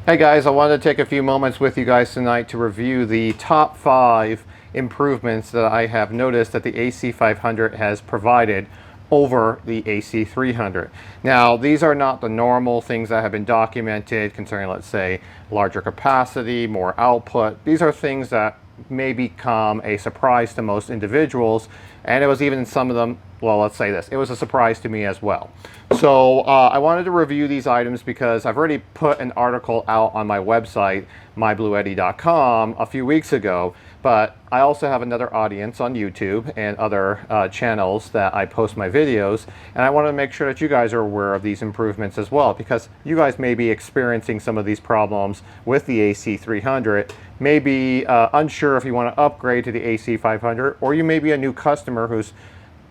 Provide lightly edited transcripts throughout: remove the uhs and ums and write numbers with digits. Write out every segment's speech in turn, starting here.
Hey guys, I wanted to take a few moments with you guys tonight to review the top 5 improvements that I have noticed that the AC500 has provided over the AC300. Now, these are not the normal things that have been documented concerning, let's say, larger capacity, more output. These are things that may become a surprise to most individuals, and it was even some of them, well, let's say this, it was a surprise to me as well. So I wanted to review these items because I've already put an article out on my website, myblueeddy.com, a few weeks ago, but I also have another audience on YouTube and other channels that I post my videos, and I want to make sure that you guys are aware of these improvements as well, because you guys may be experiencing some of these problems with the AC300, may be unsure if you want to upgrade to the AC500, or you may be a new customer who's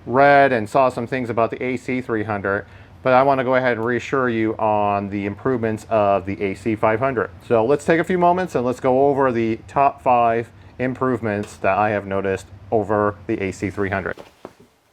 read and saw some things about the AC300, but I want to go ahead and reassure you on the improvements of the AC500. So let's take a few moments and let's go over the top 5 improvements that I have noticed over the AC300.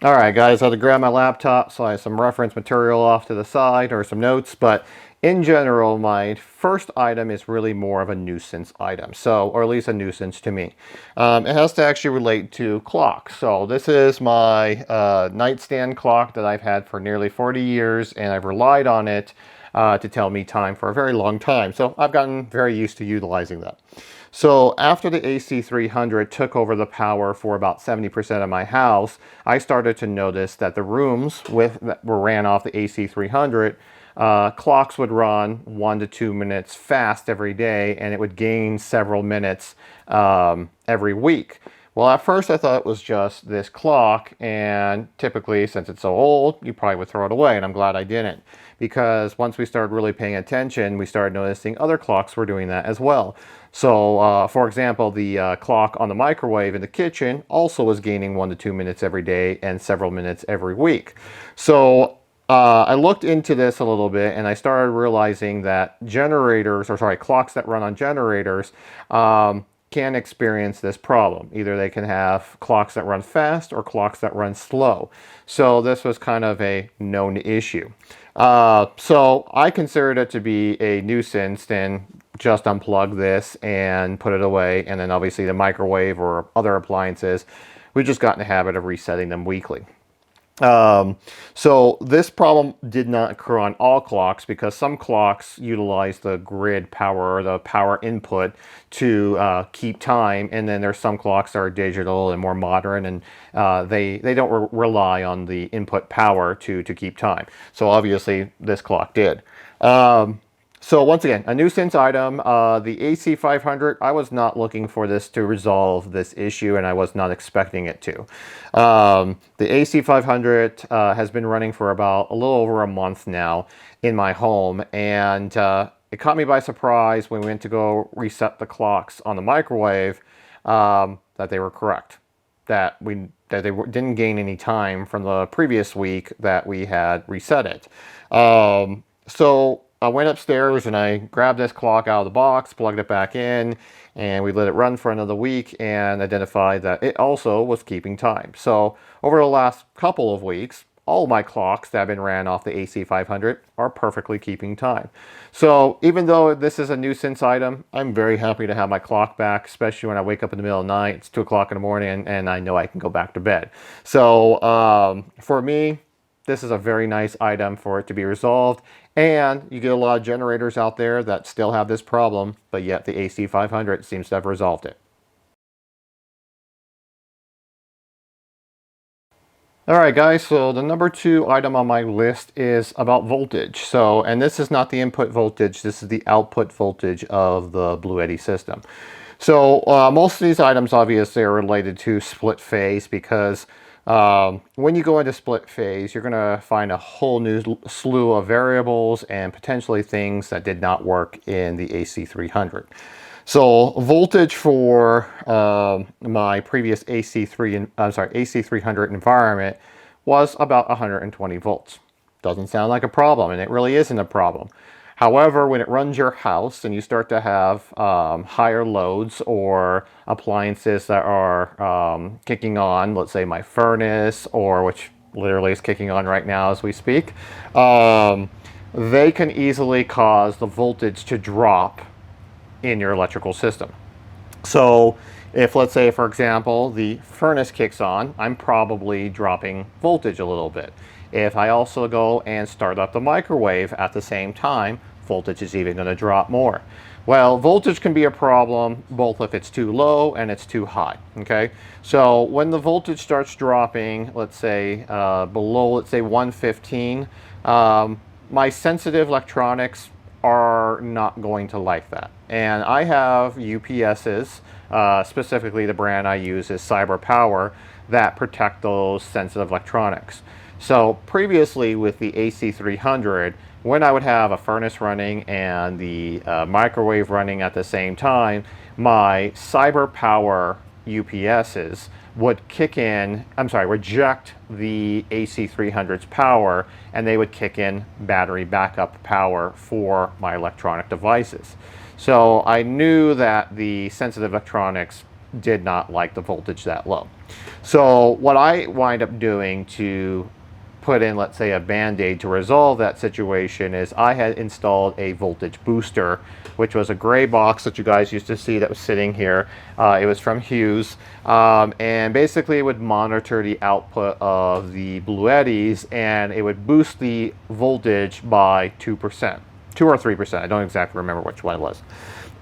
Alright guys, I had to grab my laptop, so I have some reference material off to the side, or some notes, but in general, my first item is really more of a nuisance item, or at least a nuisance to me. It has to actually relate to clocks. So this is my nightstand clock that I've had for nearly 40 years, and I've relied on it to tell me time for a very long time. So I've gotten very used to utilizing that. So after the AC300 took over the power for about 70% of my house, I started to notice that the rooms that were ran off the AC300, clocks would run 1 to 2 minutes fast every day, and it would gain several minutes every week. Well, at first I thought it was just this clock, and typically, since it's so old, you probably would throw it away, and I'm glad I didn't. Because once we started really paying attention, we started noticing other clocks were doing that as well. So, for example, the clock on the microwave in the kitchen also was gaining 1 to 2 minutes every day and several minutes every week. So, I looked into this a little bit, and I started realizing that clocks that run on generators can experience this problem. Either they can have clocks that run fast or clocks that run slow. So this was kind of a known issue. So I considered it to be a nuisance and just unplug this and put it away. And then obviously the microwave or other appliances, we just got in the habit of resetting them weekly. So this problem did not occur on all clocks, because some clocks utilize the grid power or the power input to keep time, and then there's some clocks that are digital and more modern, and they don't rely on the input power to keep time. So obviously this clock did. So once again, a nuisance item. The AC500, I was not looking for this to resolve this issue, and I was not expecting it to. The AC500 has been running for about a little over a month now in my home, and it caught me by surprise when we went to go reset the clocks on the microwave that they were correct. That they didn't gain any time from the previous week that we had reset it. So I went upstairs and I grabbed this clock out of the box, plugged it back in, and we let it run for another week and identified that it also was keeping time. So over the last couple of weeks, all my clocks that have been ran off the AC500 are perfectly keeping time. So even though this is a nuisance item, I'm very happy to have my clock back, especially when I wake up in the middle of the night. It's 2 o'clock in the morning and I know I can go back to bed. So for me, this is a very nice item for it to be resolved. And you get a lot of generators out there that still have this problem, but yet the AC500 seems to have resolved it. Alright guys, so the number 2 item on my list is about voltage. And this is not the input voltage, this is the output voltage of the Blue Eddy system. So most of these items obviously are related to split phase, because when you go into split phase, you're going to find a whole new slew of variables and potentially things that did not work in the AC300. So voltage for my previous AC300 environment was about 120 volts. Doesn't sound like a problem, and it really isn't a problem. However, when it runs your house and you start to have higher loads or appliances that are kicking on, let's say my furnace, or which literally is kicking on right now as we speak, they can easily cause the voltage to drop in your electrical system. So if, let's say, for example, the furnace kicks on, I'm probably dropping voltage a little bit. If I also go and start up the microwave at the same time, voltage is even going to drop more. Well, voltage can be a problem both if it's too low and it's too high, okay? So when the voltage starts dropping, let's say below, let's say 115, my sensitive electronics are not going to like that. And I have UPSs, specifically the brand I use is Cyber Power, that protect those sensitive electronics. So previously with the AC300, when I would have a furnace running and the microwave running at the same time, my Cyber Power UPSs would kick in, reject the AC300's power, and they would kick in battery backup power for my electronic devices. So I knew that the sensitive electronics did not like the voltage that low. So what I wind up doing to put in, let's say, a band-aid to resolve that situation is I had installed a voltage booster, which was a gray box that you guys used to see that was sitting here. It was from Hughes, and basically it would monitor the output of the Bluettis, and it would boost the voltage by 2%, 2 or 3%. I don't exactly remember which one it was.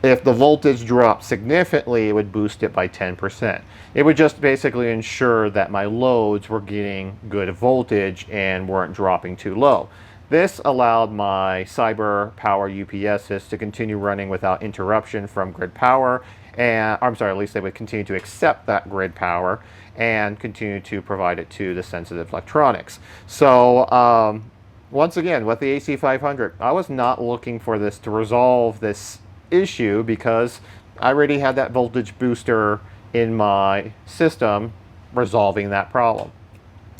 If the voltage dropped significantly, it would boost it by 10%. It would just basically ensure that my loads were getting good voltage and weren't dropping too low. This allowed my Cyber Power UPSs to continue running without interruption from grid power, and at least they would continue to accept that grid power and continue to provide it to the sensitive electronics. So once again, with the AC500, I was not looking for this to resolve this issue because I already had that voltage booster in my system resolving that problem.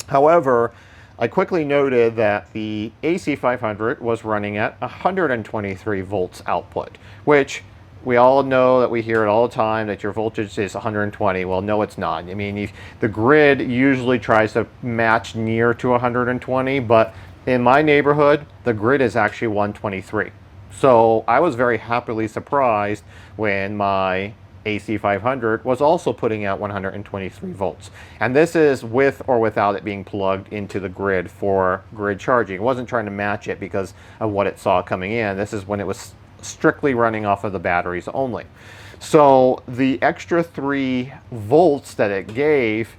However, I quickly noted that the AC500 was running at 123 volts output, which we all know that we hear it all the time that your voltage is 120. Well, no, it's not. I mean, the grid usually tries to match near to 120, but in my neighborhood, the grid is actually 123. So I was very happily surprised when my AC500 was also putting out 123 volts. And this is with or without it being plugged into the grid for grid charging. It wasn't trying to match it because of what it saw coming in. This is when it was strictly running off of the batteries only. So the extra 3 volts that it gave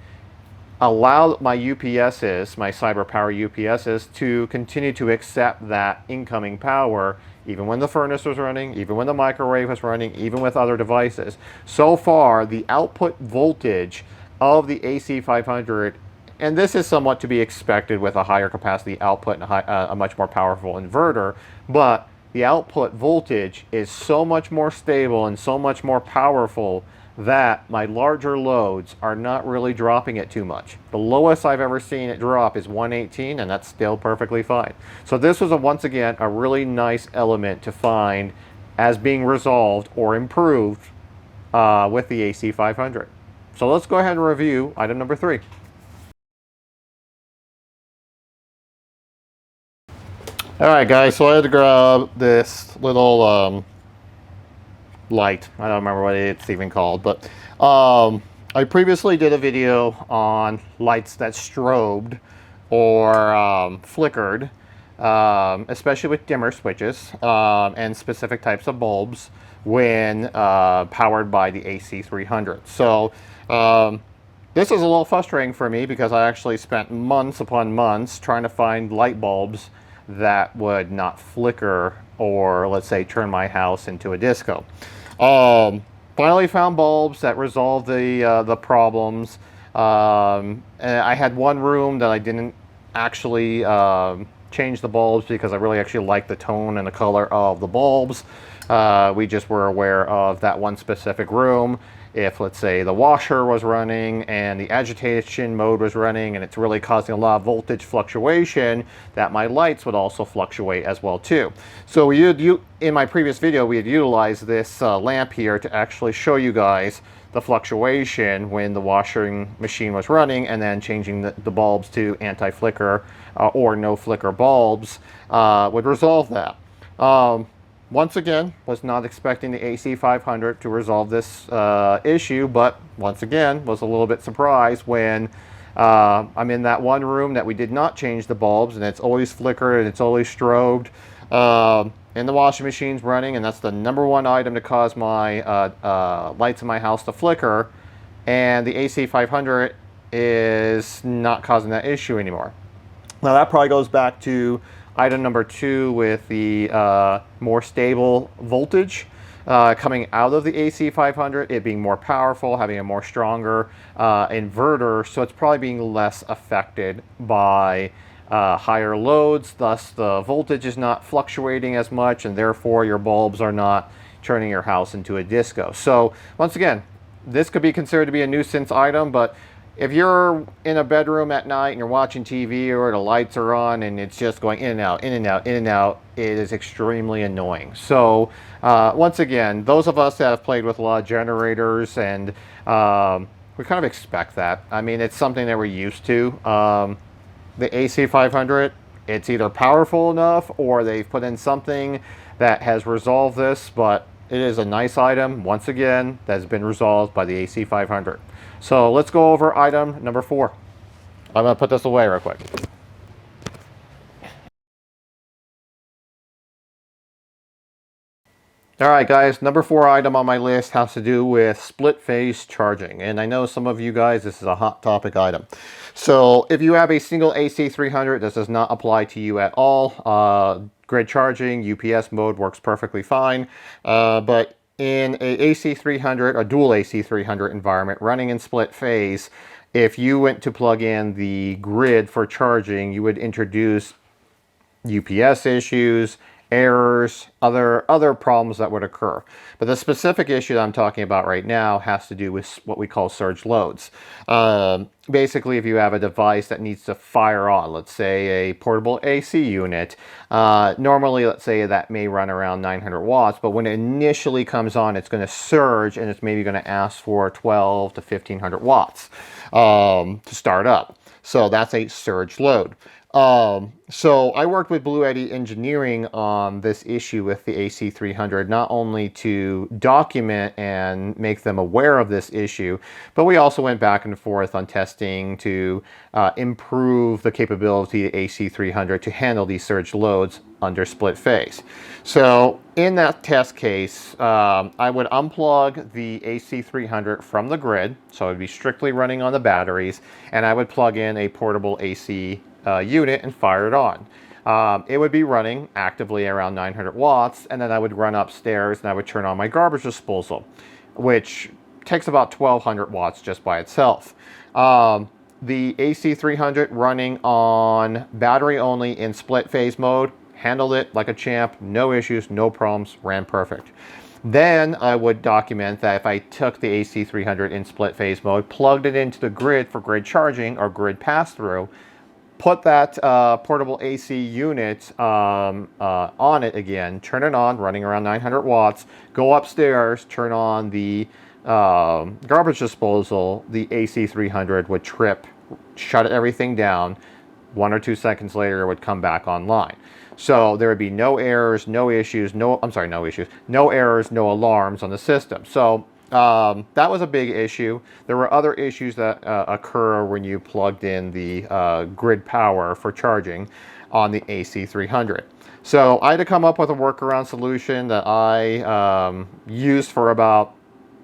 allowed my UPSs, my Cyber Power UPSs, to continue to accept that incoming power even when the furnace was running, even when the microwave was running, even with other devices. So far, the output voltage of the AC500, and this is somewhat to be expected with a higher capacity output and a much more powerful inverter, but the output voltage is so much more stable and so much more powerful that my larger loads are not really dropping it too much. The lowest I've ever seen it drop is 118, and that's still perfectly fine. So this was, once again, a really nice element to find as being resolved or improved with the AC500. So let's go ahead and review item number 3. Alright guys, so I had to grab this little light. I don't remember what it's even called, but I previously did a video on lights that strobed or flickered, especially with dimmer switches and specific types of bulbs when powered by the AC300. So this is a little frustrating for me because I actually spent months upon months trying to find light bulbs that would not flicker or, let's say, turn my house into a disco. Finally found bulbs that resolved the problems. And I had one room that I didn't actually change the bulbs because I really actually liked the tone and the color of the bulbs. We just were aware of that one specific room. If, let's say, the washer was running and the agitation mode was running and it's really causing a lot of voltage fluctuation, that my lights would also fluctuate as well too. So in my previous video, we had utilized this lamp here to actually show you guys the fluctuation when the washing machine was running, and then changing the bulbs to anti-flicker or no flicker bulbs would resolve that. once again, was not expecting the AC500 to resolve this issue, but once again, was a little bit surprised when I'm in that one room that we did not change the bulbs, and it's always flickered and it's always strobed. And the washing machine's running, and that's the number one item to cause my lights in my house to flicker. And the AC500 is not causing that issue anymore. Now that probably goes back to item number 2 with the more stable voltage coming out of the AC500, it being more powerful, having a more stronger inverter, so it's probably being less affected by higher loads, thus the voltage is not fluctuating as much, and therefore your bulbs are not turning your house into a disco. So once again, this could be considered to be a nuisance item, but if you're in a bedroom at night and you're watching TV or the lights are on and it's just going in and out, in and out, in and out, it is extremely annoying. So once again, those of us that have played with a lot of generators, and we kind of expect that. I mean, it's something that we're used to. The AC500, it's either powerful enough or they've put in something that has resolved this, but it is a nice item, once again, that has been resolved by the AC500. So let's go over item number 4. I'm going to put this away real quick. Alright guys, number 4 item on my list has to do with split phase charging. And I know some of you guys, this is a hot topic item. So if you have a single AC300, this does not apply to you at all. Grid charging, UPS mode works perfectly fine. But in a AC300, a dual AC300 environment running in split phase, if you went to plug in the grid for charging, you would introduce UPS issues, errors, other problems that would occur. But the specific issue that I'm talking about right now has to do with what we call surge loads. Basically, if you have a device that needs to fire on, let's say a portable AC unit, normally, let's say that may run around 900 watts, but when it initially comes on, it's going to surge and it's maybe going to ask for 12 to 1500 watts to start up. So that's a surge load. So I worked with Blue Eddy Engineering on this issue with the AC300, not only to document and make them aware of this issue, but we also went back and forth on testing to improve the capability of the AC300 to handle these surge loads under split phase. So in that test case, I would unplug the AC300 from the grid, so it would be strictly running on the batteries, and I would plug in a portable AC unit and fire it on. It would be running actively around 900 watts, and then I would run upstairs and I would turn on my garbage disposal, which takes about 1200 watts just by itself. The AC300 running on battery only in split phase mode, handled it like a champ, no issues, no problems, ran perfect. Then I would document that if I took the AC300 in split phase mode, plugged it into the grid for grid charging or grid pass-through, put that portable AC unit on it again, turn it on, running around 900 watts, go upstairs, turn on the garbage disposal, the AC300 would trip, shut everything down. 1 or 2 seconds later, it would come back online. So there would be no errors, no issues, no errors, no alarms on the system. So that was a big issue. There were other issues that occur when you plugged in the grid power for charging on the AC300. So I had to come up with a workaround solution that I used for about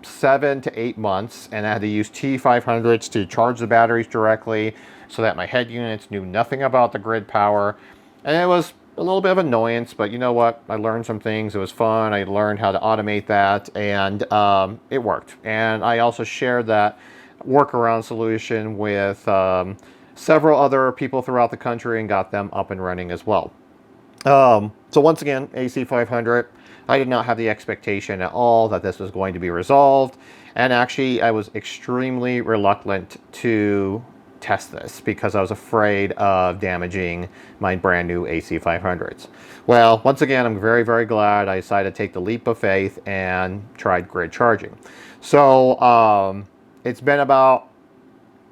7 to 8 months, and I had to use T500s to charge the batteries directly so that my head units knew nothing about the grid power. And it was a little bit of annoyance, but you know what? I learned some things. It was fun. I learned how to automate that, and it worked. And I also shared that workaround solution with several other people throughout the country and got them up and running as well. So once again, AC500, I did not have the expectation at all that this was going to be resolved. And actually, I was extremely reluctant to test this because I was afraid of damaging my brand new AC500s. Well, once again, I'm very, very glad I decided to take the leap of faith and tried grid charging. So it's been about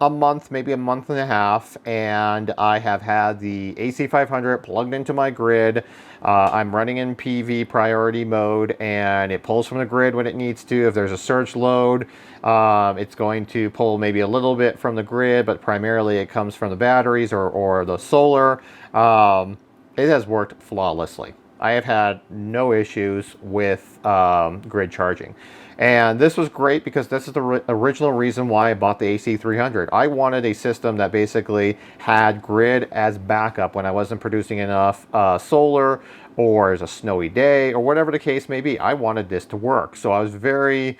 a month, maybe a month and a half, and I have had the AC500 plugged into my grid. I'm running in PV priority mode, and it pulls from the grid when it needs to. If there's a surge load, it's going to pull maybe a little bit from the grid, but primarily it comes from the batteries or the solar. It has worked flawlessly. I have had no issues with grid charging. And this was great because this is the original reason why I bought the AC300. I wanted a system that basically had grid as backup when I wasn't producing enough solar, or it's a snowy day, or whatever the case may be. I wanted this to work. So I was very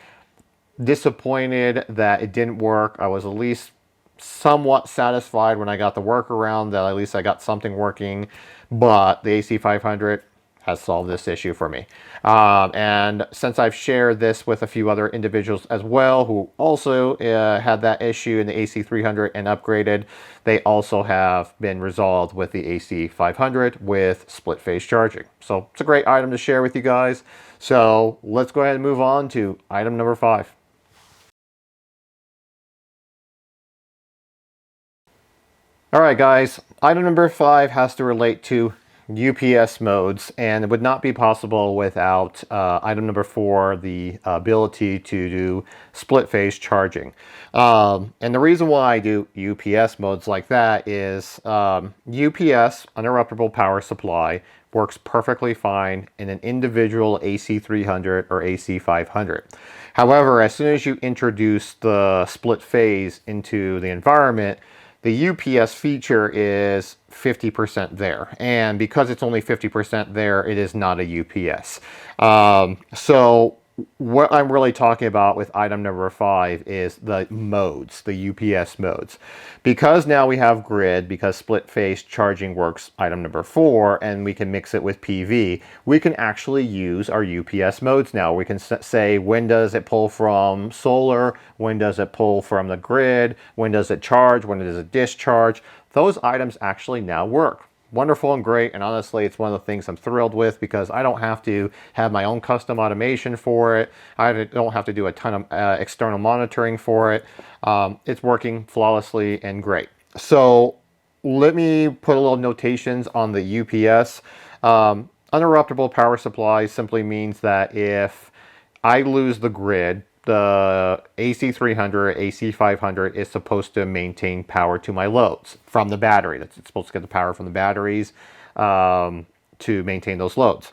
disappointed that it didn't work. I was at least somewhat satisfied when I got the workaround that at least I got something working. But the AC500 has solved this issue for me. And since I've shared this with a few other individuals as well who also had that issue in the AC300 and upgraded, they also have been resolved with the AC500 with split phase charging. So it's a great item to share with you guys. So let's go ahead and move on to item number 5. All right, guys, item number 5 has to relate to UPS modes, and it would not be possible without item number 4, the ability to do split phase charging. And the reason why I do UPS modes like that is UPS, uninterruptible power supply, works perfectly fine in an individual AC300 or AC500. However, as soon as you introduce the split phase into the environment, the UPS feature is 50% there. And because it's only 50% there, it is not a UPS. So what I'm really talking about with item number 5 is the modes, the UPS modes. Because now we have grid, because split phase charging works item number 4, and we can mix it with PV, we can actually use our UPS modes now. We can say, when does it pull from solar? When does it pull from the grid? When does it charge? When does it discharge? Those items actually now work. Wonderful and great, and honestly, it's one of the things I'm thrilled with because I don't have to have my own custom automation for it. I don't have to do a ton of external monitoring for it. It's working flawlessly and great. So let me put a little notations on the UPS. Uninterruptible power supply simply means that if I lose the grid, the AC300, AC500 is supposed to maintain power to my loads from the battery. It's supposed to get the power from the batteries to maintain those loads.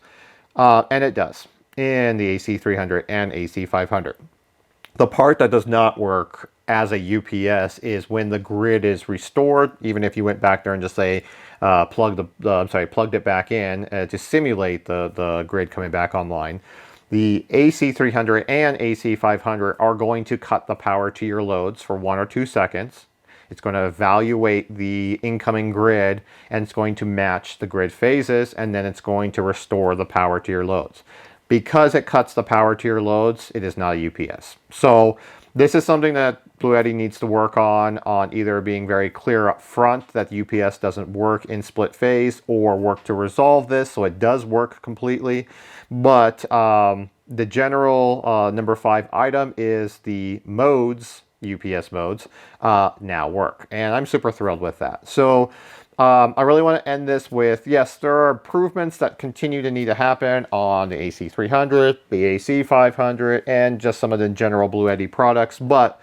And it does in the AC300 and AC500. The part that does not work as a UPS is when the grid is restored. Even if you went back there and just say plugged it back in to simulate the grid coming back online. The AC300 and AC500 are going to cut the power to your loads for 1 or 2 seconds. It's going to evaluate the incoming grid, and it's going to match the grid phases, and then it's going to restore the power to your loads. Because it cuts the power to your loads, it is not a UPS. So this is something that Bluetti needs to work on either being very clear up front that the UPS doesn't work in split phase, or work to resolve this so it does work completely. But the general number 5 item is the modes, UPS modes, now work. And I'm super thrilled with that. So I really want to end this with, yes, there are improvements that continue to need to happen on the AC300, the AC500, and just some of the general Bluetti products. But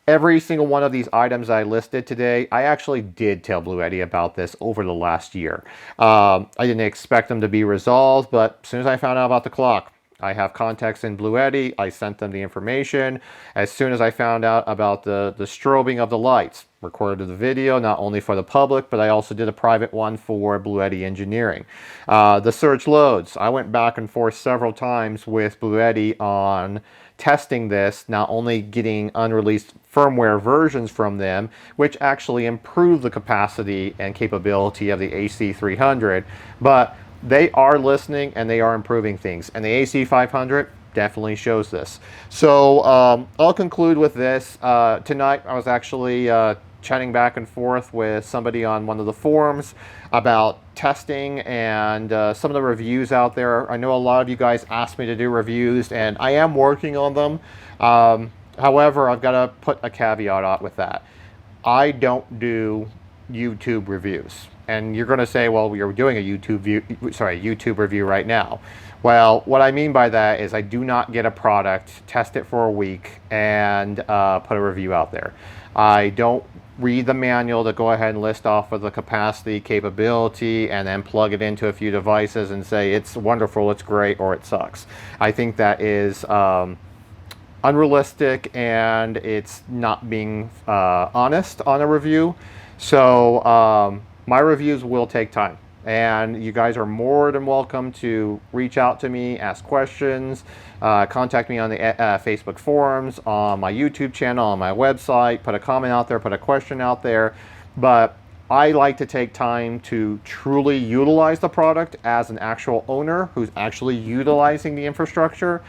every single one of these items I listed today, I actually did tell Bluetti about this over the last year. I didn't expect them to be resolved, but as soon as I found out about the clock, I have contacts in Bluetti. I sent them the information. As soon as I found out about the strobing of the lights, recorded the video, not only for the public, but I also did a private one for Bluetti Engineering. The surge loads, I went back and forth several times with Bluetti on testing this, not only getting unreleased firmware versions from them, which actually improve the capacity and capability of the AC300, but they are listening and they are improving things. And the AC500 definitely shows this. So I'll conclude with this. Tonight I was actually chatting back and forth with somebody on one of the forums about testing and some of the reviews out there. I know a lot of you guys asked me to do reviews, and I am working on them. However, I've got to put a caveat out with that. I don't do YouTube reviews. And you're going to say, well, you're doing a YouTube review right now. Well, what I mean by that is I do not get a product, test it for a week, and put a review out there. I don't read the manual to go ahead and list off of the capacity, capability, and then plug it into a few devices and say it's wonderful, it's great, or it sucks. I think that is unrealistic, and it's not being honest on a review. So my reviews will take time, and you guys are more than welcome to reach out to me, ask questions, contact me on the Facebook forums, on my YouTube channel, on my website, put a comment out there, put a question out there. But I like to take time to truly utilize the product as an actual owner who's actually utilizing the infrastructure.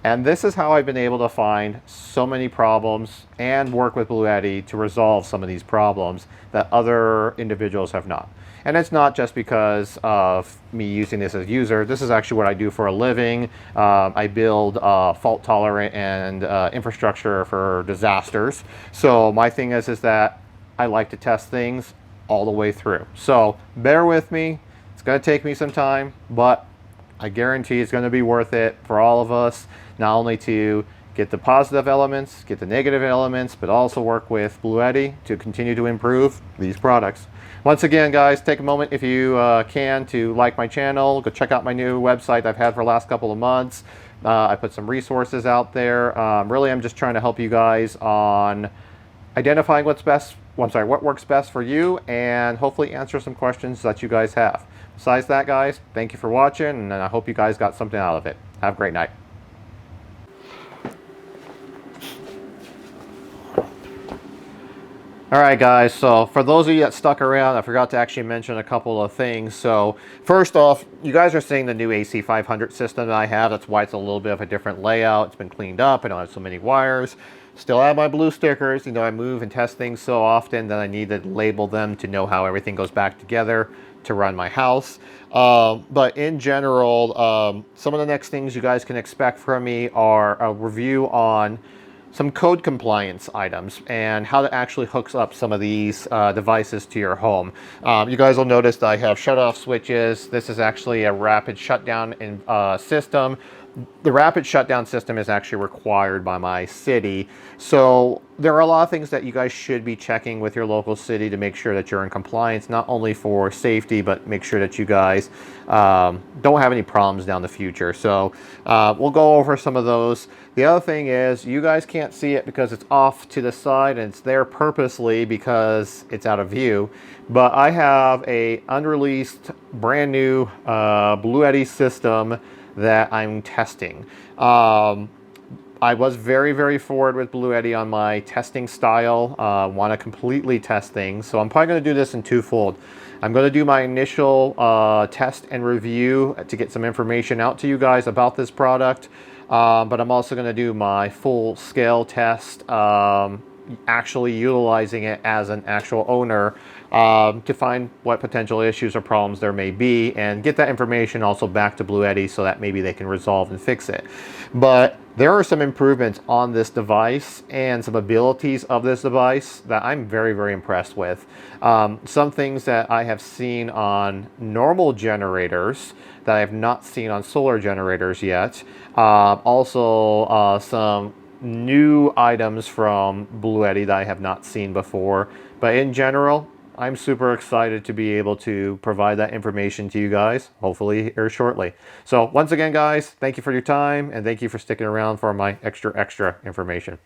And this is how I've been able to find so many problems and work with Bluetti to resolve some of these problems that other individuals have not. And it's not just because of me using this as a user. This is actually what I do for a living. I build fault tolerant and infrastructure for disasters. So my thing is that I like to test things all the way through. So bear with me. It's going to take me some time, but I guarantee it's going to be worth it for all of us, not only to get the positive elements, get the negative elements, but also work with Bluetti to continue to improve these products. Once again, guys, take a moment if you can to like my channel. Go check out my new website I've had for the last couple of months. I put some resources out there. Really, I'm just trying to help you guys on identifying what works best for you, and hopefully answer some questions that you guys have. Besides that, guys, thank you for watching, and I hope you guys got something out of it. Have a great night. Alright guys, so for those of you that stuck around, I forgot to actually mention a couple of things. So first off, you guys are seeing the new AC500 system that I have. That's why it's a little bit of a different layout. It's been cleaned up. I don't have so many wires. Still have my blue stickers. You know, I move and test things so often that I need to label them to know how everything goes back together to run my house. But in general, some of the next things you guys can expect from me are a review on some code compliance items and how to actually hook up some of these devices to your home. You guys will notice that I have shut-off switches. This is actually a rapid shutdown system. The rapid shutdown system is actually required by my city. So there are a lot of things that you guys should be checking with your local city to make sure that you're in compliance, not only for safety, but make sure that you guys don't have any problems down the future. So we'll go over some of those. The other thing is you guys can't see it because it's off to the side, and it's there purposely because it's out of view. But I have a unreleased brand new Bluetti system that I'm testing. I was very forward with Bluetti on my testing style. Want to completely test things, so I'm probably going to do this in twofold. I'm going to do my initial test and review to get some information out to you guys about this product, but I'm also going to do my full scale test, actually utilizing it as an actual owner, to find what potential issues or problems there may be, and get that information also back to Bluetti so that maybe they can resolve and fix it. But there are some improvements on this device and some abilities of this device that I'm very impressed with. Some things that I have seen on normal generators that I have not seen on solar generators yet. Also some new items from Bluetti that I have not seen before. But in general, I'm super excited to be able to provide that information to you guys, hopefully here shortly. So once again, guys, thank you for your time, and thank you for sticking around for my extra information.